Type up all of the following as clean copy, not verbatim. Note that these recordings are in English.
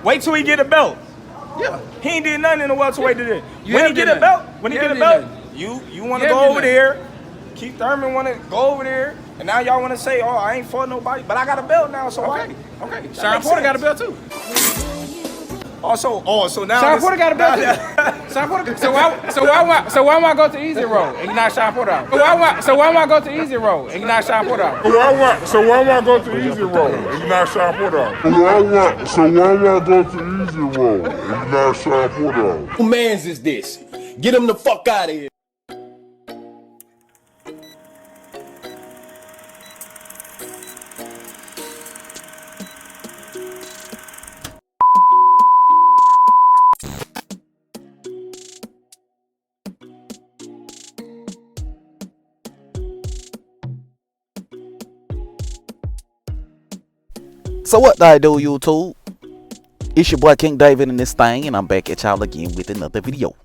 Wait till he get a belt. Yeah. He ain't did nothing in the welterweight today. You When have he get did a belt, nothing. when he You get a have belt, did you want to You go have over did there. Keith Thurman want to go over there, and now y'all want to say, "Oh, I ain't fought nobody," but I got a belt now, so why? Okay. Sean Porter got a belt too. So now Sean Porter got a belt too. Sean Porter. So why am I go to easy road and you not Sean Porter out? So why am I go to easy road and you not Sean Porter out? So why am I go to easy road and you not Sean Porter out? So why am I go to easy road and you not Sean Porter out? Who mans is this? Get him the fuck out of here. So what do I do, YouTube? It's your boy King David in this thing, and I'm back at y'all again with another video.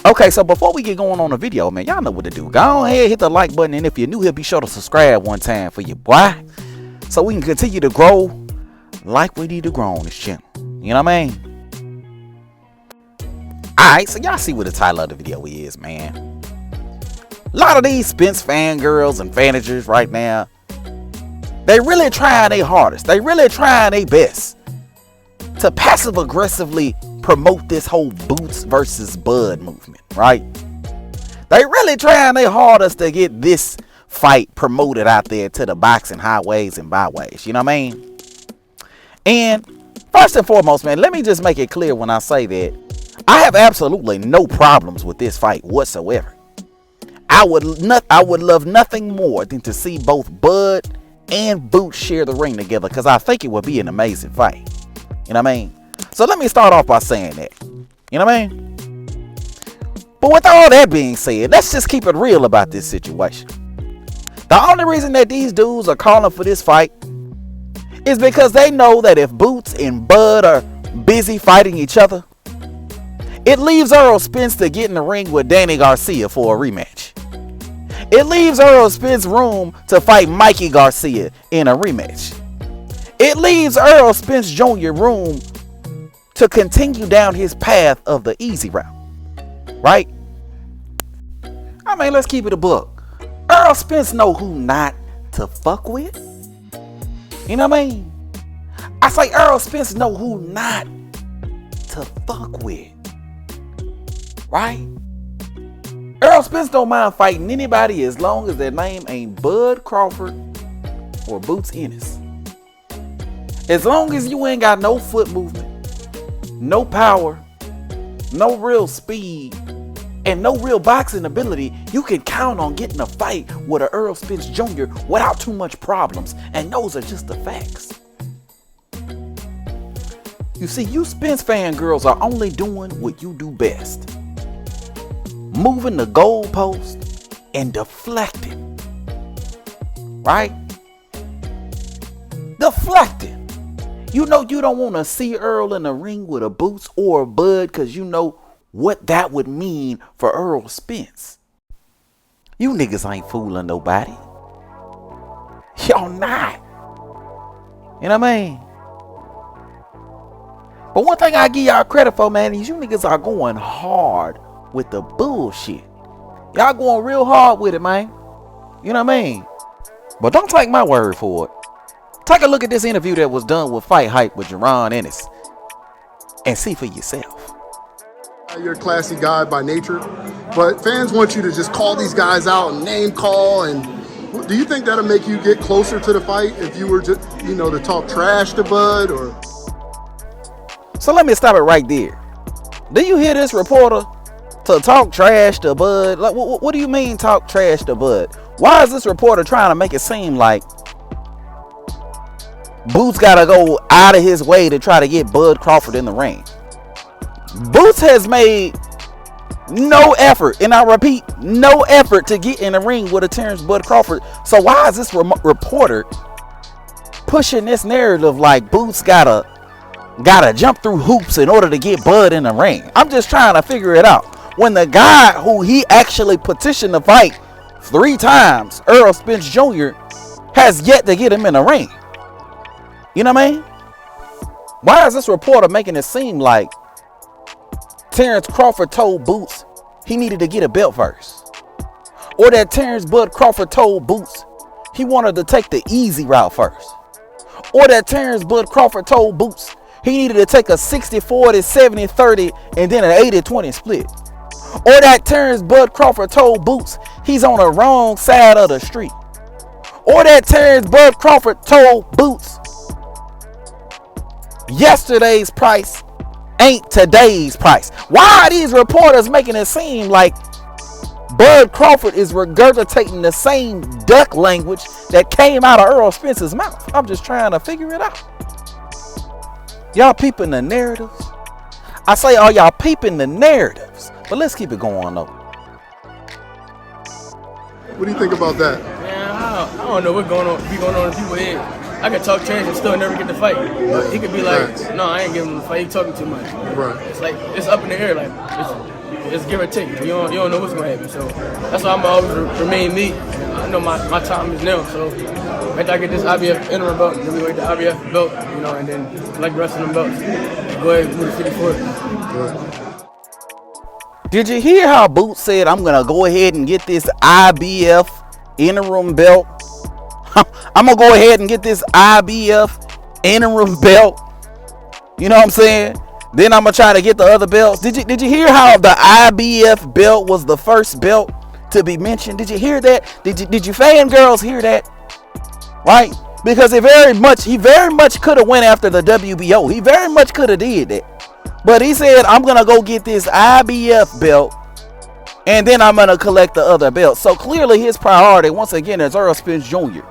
Okay, so before we get going on the video, man, y'all know what to do. Go ahead, hit the like button, and if you're new here, be sure to subscribe one time for your boy, so we can continue to grow like we need to grow on this channel. You know what I mean? Alright, so y'all see what the title of the video is, man. A lot of these Spence fangirls and fanagers right now, they really trying their hardest. They really trying their best to passive aggressively promote this whole Boots versus Bud movement, right? They really trying their hardest to get this fight promoted out there to the boxing highways and byways. You know what I mean? And first and foremost, man, let me just make it clear when I say that I have absolutely no problems with this fight whatsoever. I would love nothing more than to see both Bud and Boots share the ring together, because I think it would be an amazing fight. You know what I mean? So let me start off by saying that. You know what I mean? But with all that being said, let's just keep it real about this situation. The only reason that these dudes are calling for this fight is because they know that if Boots and Bud are busy fighting each other, it leaves Errol Spence to get in the ring with Danny Garcia for a rematch. It leaves Errol Spence room to fight Mikey Garcia in a rematch. It leaves Errol Spence Jr. room to continue down his path of the easy route. Right? I mean, let's keep it a buck. Errol Spence know who not to fuck with. You know what I mean? I say Errol Spence know who not to fuck with. Right? Errol Spence don't mind fighting anybody as long as their name ain't Bud Crawford or Boots Ennis. As long as you ain't got no foot movement, no power, no real speed, and no real boxing ability, you can count on getting a fight with a Errol Spence Jr. without too much problems. And those are just the facts. You see, you Spence fangirls are only doing what you do best. Moving the goalpost and deflecting. Right? Deflecting. You know you don't want to see Earl in the ring with a Boots or a Bud, because you know what that would mean for Errol Spence. You niggas ain't fooling nobody. Y'all not. You know what I mean? But one thing I give y'all credit for, man, is you niggas are going hard with the bullshit. Y'all going real hard with it, man. You know what I mean? But don't take my word for it. Take a look at this interview that was done with Fight Hype with Jaron Ennis and see for yourself. You're a classy guy by nature, but fans want you to just call these guys out and name call. And do you think that'll make you get closer to the fight if you were just, to talk trash to Bud? Or so let me stop it right there. Do you hear this reporter to talk trash to Bud? Like, what do you mean talk trash to Bud? Why is this reporter trying to make it seem like Boots gotta go out of his way to try to get Bud Crawford in the ring? Boots has made no effort, and I repeat, no effort to get in the ring with a Terence Bud Crawford. So why is this reporter pushing this narrative like Boots gotta jump through hoops in order to get Bud in the ring? I'm just trying to figure it out. When the guy who he actually petitioned to fight 3 times, Errol Spence Jr., has yet to get him in the ring. You know what I mean? Why is this reporter making it seem like Terence Crawford told Boots he needed to get a belt first? Or that Terence Bud Crawford told Boots he wanted to take the easy route first? Or that Terence Bud Crawford told Boots he needed to take a 60-40, 70-30, and then an 80-20 split? Or that Terence Bud Crawford told Boots he's on the wrong side of the street? Or that Terence Bud Crawford told Boots yesterday's price ain't today's price? Why are these reporters making it seem like Bud Crawford is regurgitating the same duck language that came out of Errol Spence's mouth? I'm just trying to figure it out. Y'all peeping the narratives? I say, are y'all peeping the narratives? But let's keep it going though. What do you think about that? Man, I don't know what's going on in people's head. I could talk trash and still never get the fight. But he could be like, no, I ain't giving him the fight. He talking too much. Right. It's like, it's up in the air. Like, it's give or take. You don't know what's going to happen. So that's why I'm always remain me. I know my time is now. So after I get this IBF interim belt, then we wait the IBF belt, you know, and then like the rest of them belts, go ahead and move to 54. Right. Did you hear how Boots said, I'm going to go ahead and get this IBF interim belt? I'm going to go ahead and get this IBF interim belt. You know what I'm saying? Then I'm going to try to get the other belts. Did you hear how the IBF belt was the first belt to be mentioned? Did you hear that? Did you fangirls hear that? Right? Because he very much could have went after the WBO. He very much could have did that. But he said, I'm going to go get this IBF belt, and then I'm going to collect the other belts. So clearly his priority, once again, is Errol Spence Jr.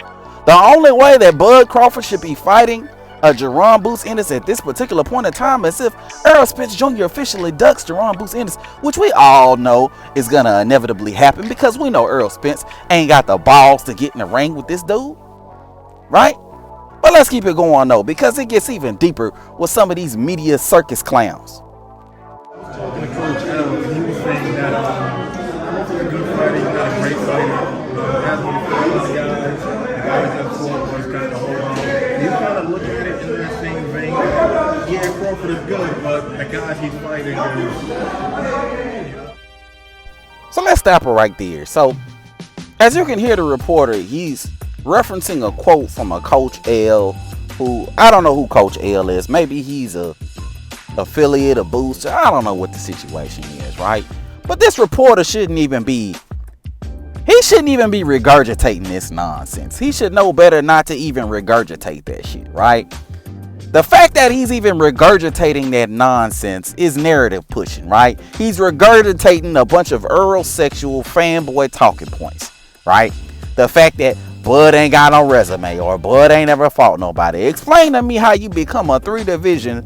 The only way that Bud Crawford should be fighting a Jaron Boots Ennis at this particular point in time is if Errol Spence Jr. officially ducks Jaron Boots Ennis, which we all know is going to inevitably happen because we know Errol Spence ain't got the balls to get in the ring with this dude. Right? But let's keep it going though, because it gets even deeper with some of these media circus clowns. Talking to Coach L, he was saying that he's a good fighter, he's not a great fighter. Has one of the guys up forward was kind of hold on. You kind of look at it in the same vein. Yeah, Crawford is good, but the guys he's fighting is. So let's stop it right there. So as you can hear the reporter, he's referencing a quote from a Coach L, who I don't know who Coach L is. Maybe he's a affiliate, a booster. I don't know what the situation is, right? But this reporter shouldn't even be regurgitating this nonsense. He should know better not to even regurgitate that shit, right? The fact that he's even regurgitating that nonsense is narrative pushing, right? He's regurgitating a bunch of Errol sexual fanboy talking points, right? The fact that Bud ain't got no resume or Bud ain't ever fought nobody. Explain to me how you become a 3-division,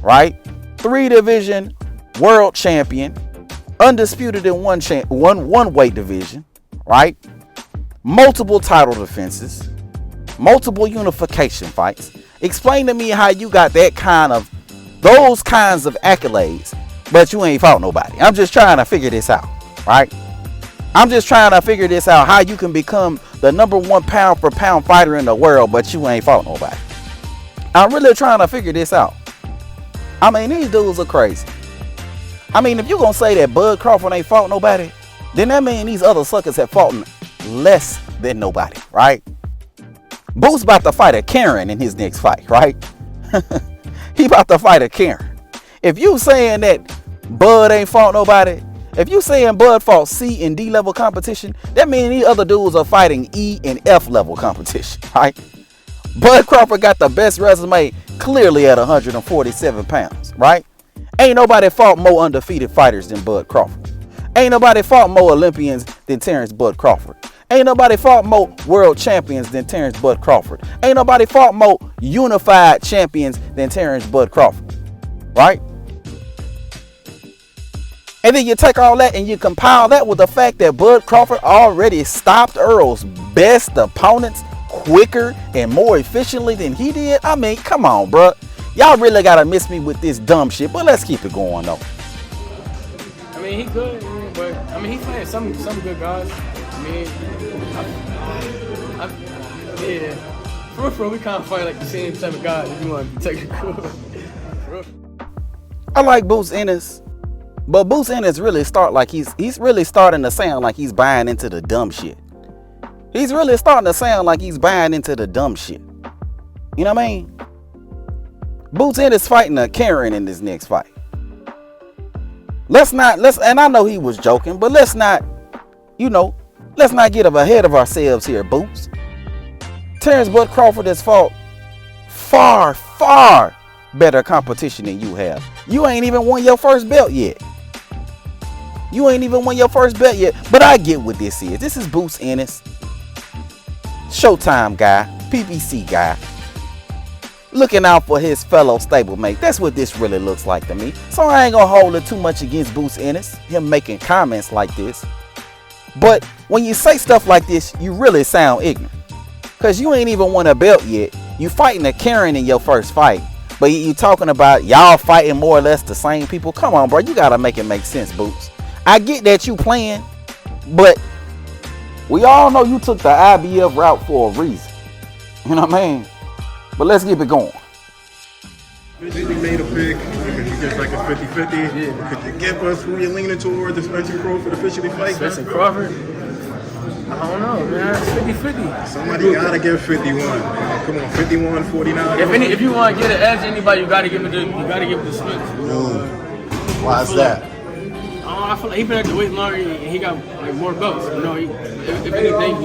right? 3-division world champion, undisputed in one weight division, right? Multiple title defenses, multiple unification fights. Explain to me how you got those kinds of accolades, but you ain't fought nobody. I'm just trying to figure this out, right? I'm just trying to figure this out, how you can become the #1 pound for pound fighter in the world, but you ain't fought nobody. I'm really trying to figure this out. I mean, these dudes are crazy. I mean, if you're going to say that Bud Crawford ain't fought nobody, then that means these other suckers have fought less than nobody, right? Boots about to fight a Karen in his next fight, right? He about to fight a Karen. If you saying that Bud ain't fought nobody, if you saying Bud fought C and D level competition, that means these other dudes are fighting E and F level competition, right? Bud Crawford got the best resume clearly at 147 pounds, right? Ain't nobody fought more undefeated fighters than Bud Crawford. Ain't nobody fought more Olympians than Terence Bud Crawford. Ain't nobody fought more world champions than Terence Bud Crawford. Ain't nobody fought more unified champions than Terence Bud Crawford, right? And then you take all that and you compile that with the fact that Bud Crawford already stopped Errol's best opponents quicker and more efficiently than he did. I mean, come on, bro. Y'all really gotta miss me with this dumb shit, but let's keep it going though. I mean, he good, but I mean, he playing some good guys. I mean, yeah. For real, we kind of fight like the same type of guys. If you want to be technical. I like Boots Ennis, but Boots Ennis really he's really starting to sound like he's buying into the dumb shit. He's really starting to sound like he's buying into the dumb shit. You know what I mean? Boots Ennis fighting a Karen in this next fight. Let's and I know he was joking, but let's not get ahead of ourselves here, Boots. Terence Crawford has fought far, far better competition than you have. You ain't even won your first belt yet. But I get what this is. This is Boots Ennis, Showtime guy, PBC guy, looking out for his fellow stablemate. That's what this really looks like to me. So I ain't gonna hold it too much against Boots Ennis, him making comments like this. But when you say stuff like this, you really sound ignorant. Because you ain't even won a belt yet. You fighting a Karen in your first fight. But you talking about y'all fighting more or less the same people. Come on, bro. You got to make it make sense, Boots. I get that you playing. But we all know you took the IBF route for a reason. You know what I mean? But let's keep it going. We made a pick. We get like a 50-50. Yeah. Could you give us who you're leaning towards if Spencer Crawford officially fights? Spencer Crawford? I don't know, man. It's 50-50. Somebody gotta give 51. Come on, 51, 49. If you want to get an edge to anybody, you gotta give it to Spence. Why is that? I feel like he been at the weight longer and he got like more belts. You know, if anything,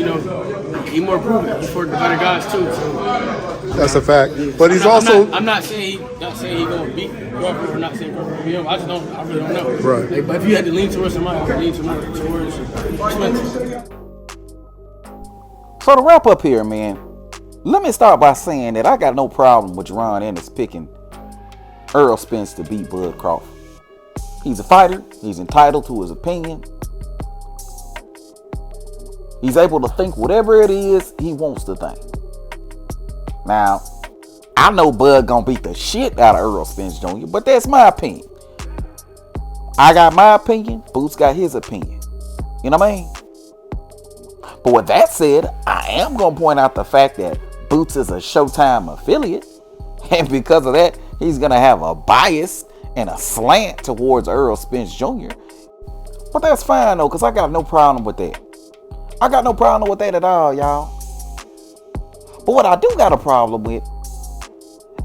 he more proven. He's for the better guys too. So. That's a fact. But he's also. I'm not saying he gonna beat Crawford or not saying Crawford will beat him. I really don't know. Right. Like, but if you had to lean towards somebody, I would lean towards Spence. So to wrap up here, man, let me start by saying that I got no problem with Jaron Ennis picking Errol Spence to beat Bud Crawford. He's a fighter. He's entitled to his opinion. He's able to think whatever it is he wants to think. Now, I know Bud gonna beat the shit out of Errol Spence Jr., but that's my opinion. I got my opinion. Boots got his opinion. You know what I mean? But with that said, I am going to point out the fact that Boots is a Showtime affiliate. And because of that, he's going to have a bias and a slant towards Errol Spence Jr. But that's fine, though, because I got no problem with that. I got no problem with that at all, y'all. But what I do got a problem with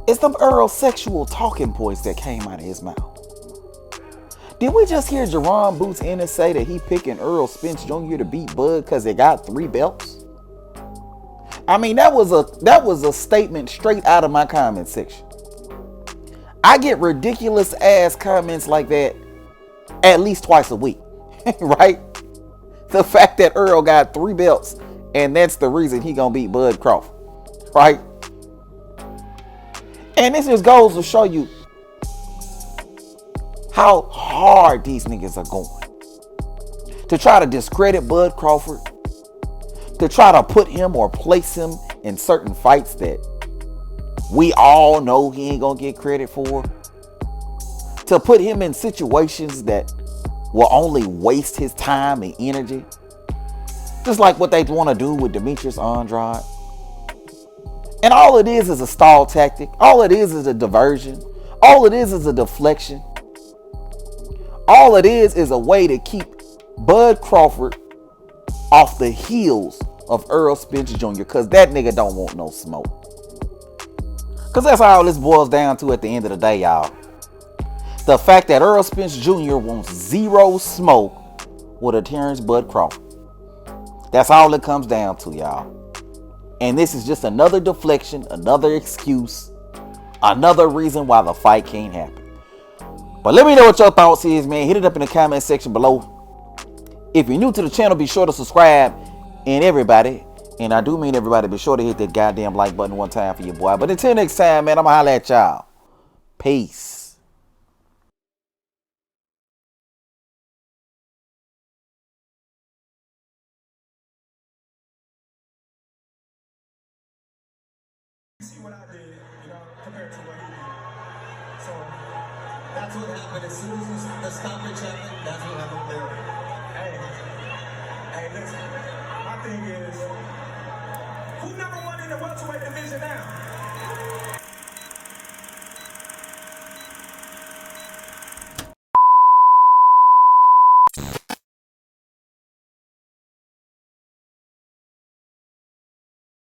is them Errol sexual talking points that came out of his mouth. Did we just hear Jaron Boots Ennis say that he picking Errol Spence Jr. to beat Bud because they got 3 belts? I mean, that was a statement straight out of my comment section. I get ridiculous ass comments like that at least twice a week, right? The fact that Errol got 3 belts and that's the reason he gonna beat Bud Crawford, right? And this just goes to show you how hard these niggas are going to try to discredit Bud Crawford, to try to put him or place him in certain fights that we all know he ain't gonna get credit for, to put him in situations that will only waste his time and energy, just like what they want to do with Demetrius Andrade. And all it is a stall tactic. All it is a diversion. All it is a deflection. All it is a way to keep Bud Crawford off the heels of Errol Spence Jr. because that nigga don't want no smoke. Because that's all this boils down to at the end of the day, y'all. The fact that Errol Spence Jr. wants 0 smoke with a Terence Bud Crawford. That's all it comes down to, y'all. And this is just another deflection, another excuse, another reason why the fight can't happen. But let me know what your thoughts is, man. Hit it up in the comment section below. If you're new to the channel, be sure to subscribe. And everybody, and I do mean everybody, be sure to hit that goddamn like button one time for your boy. But until next time, man, I'm going to holler at y'all. Peace. See what I did, compared to what he did. So that's what happened. As soon as the stoppage happened, that's what happened there. Hey, listen. My thing is, who never wanted bring the welterweight division down.